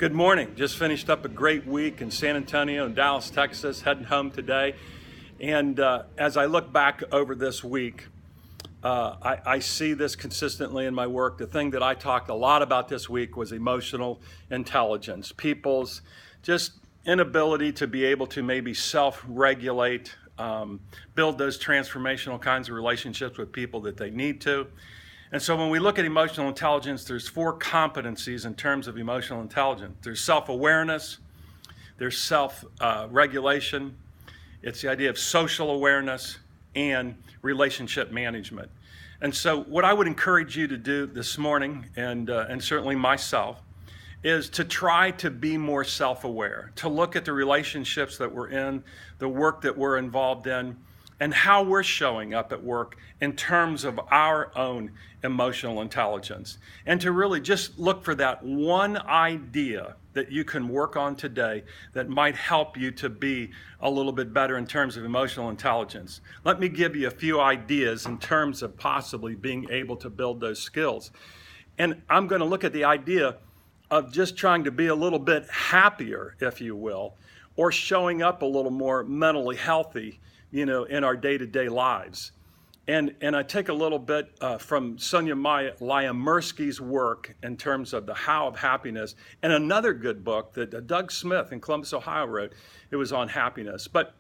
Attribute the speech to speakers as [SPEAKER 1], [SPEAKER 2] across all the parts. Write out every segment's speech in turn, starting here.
[SPEAKER 1] Good morning. Just finished up a great week in San Antonio and Dallas, Texas, heading home today. And as I look back over this week, I see this consistently in my work. The thing that I talked a lot about this week was emotional intelligence, people's just inability to be able to maybe self-regulate, build those transformational kinds of relationships with people that they need to. And so when we look at emotional intelligence, there's four competencies in terms of emotional intelligence. There's self-awareness, there's self-regulation, it's the idea of social awareness, and relationship management. And so what I would encourage you to do this morning, and certainly myself, is to try to be more self-aware, to look at the relationships that we're in, the work that we're involved in, and how we're showing up at work in terms of our own emotional intelligence. And to really just look for that one idea that you can work on today that might help you to be a little bit better in terms of emotional intelligence. Let me give you a few ideas in terms of possibly being able to build those skills. And I'm going to look at the idea of just trying to be a little bit happier, if you will, or showing up a little more mentally healthy, in our day-to-day lives. And I take a little bit from Sonia Lyubomirsky's work in terms of the How of Happiness, and another good book that Doug Smith in Columbus, Ohio wrote. It was on happiness. But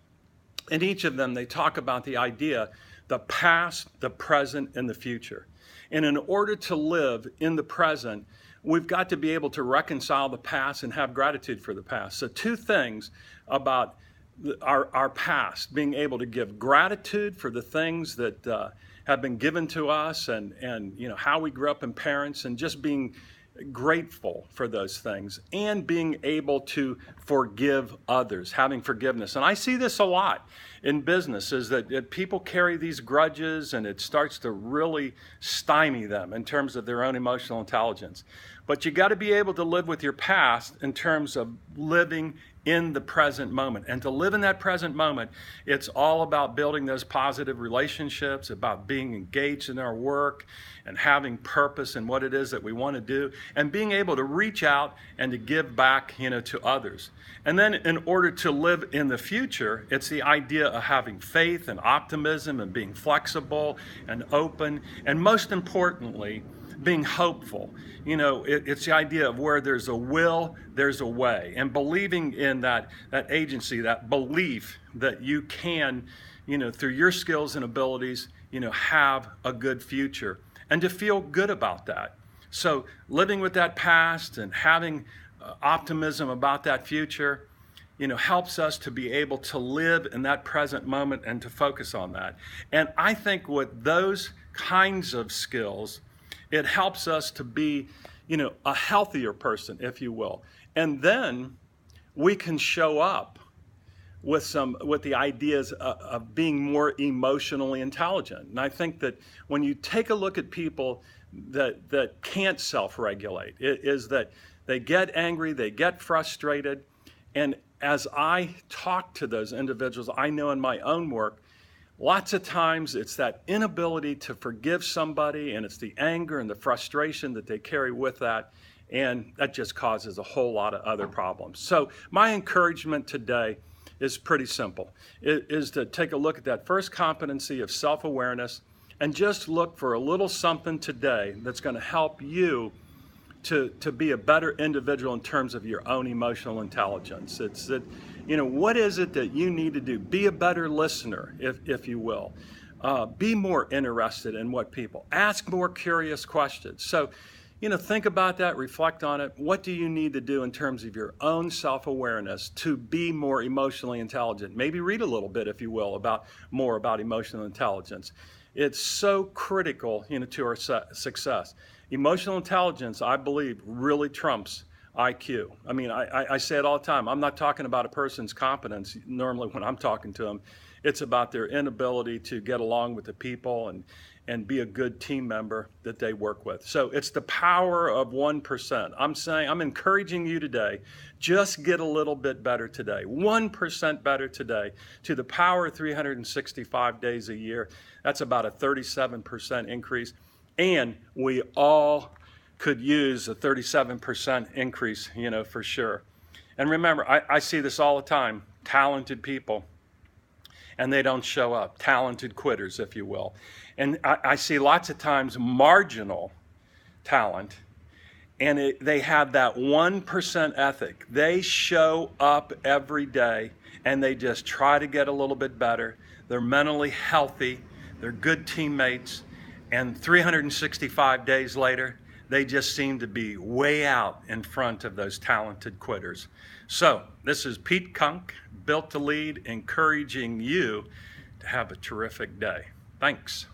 [SPEAKER 1] in each of them, they talk about the idea, the past, the present, and the future. And in order to live in the present, we've got to be able to reconcile the past and have gratitude for the past. So two things about our past, being able to give gratitude for the things that have been given to us, and how we grew up in parents, and just being grateful for those things, and being able to forgive others, having forgiveness. And I see this a lot in business, is that people carry these grudges, and it starts to really stymie them in terms of their own emotional intelligence. But you got to be able to live with your past in terms of living in the present moment. And to live in that present moment, it's all about building those positive relationships, about being engaged in our work and having purpose in what it is that we want to do, and being able to reach out and to give back, to others. And then in order to live in the future, it's the idea of having faith and optimism and being flexible and open, and most importantly, being hopeful. It's the idea of where there's a will, there's a way, and believing in that agency, that belief that you can, through your skills and abilities, have a good future, and to feel good about that. So living with that past and having optimism about that future, helps us to be able to live in that present moment and to focus on that. And I think with those kinds of skills, it helps us to be, a healthier person, if you will. And then we can show up with the ideas of being more emotionally intelligent. And I think that when you take a look at people that can't self-regulate, it is that they get angry, they get frustrated. And as I talk to those individuals, I know in my own work, lots of times it's that inability to forgive somebody, and it's the anger and the frustration that they carry with that, and that just causes a whole lot of other problems. So my encouragement today is pretty simple. It is to take a look at that first competency of self-awareness, and just look for a little something today that's going to help you to be a better individual in terms of your own emotional intelligence. It's that, what is it that you need to do? Be a better listener, if you will. Be more interested in what people, ask more curious questions. So, think about that, reflect on it. What do you need to do in terms of your own self-awareness to be more emotionally intelligent? Maybe read a little bit, if you will, more about emotional intelligence. It's so critical, to our success. Emotional intelligence, I believe, really trumps IQ. I mean, I say it all the time. I'm not talking about a person's competence normally when I'm talking to them. It's about their inability to get along with the people and be a good team member that they work with. So it's the power of 1%. I'm encouraging you today, just get a little bit better today. 1% better today to the power of 365 days a year. That's about a 37% increase. And we all could use a 37% increase, for sure. And remember, I see this all the time, talented people, and they don't show up, talented quitters, if you will. And I see lots of times marginal talent, and they have that 1% ethic. They show up every day, and they just try to get a little bit better. They're mentally healthy, they're good teammates, and 365 days later, they just seem to be way out in front of those talented quitters. So this is Pete Kunk, Built to Lead, encouraging you to have a terrific day. Thanks.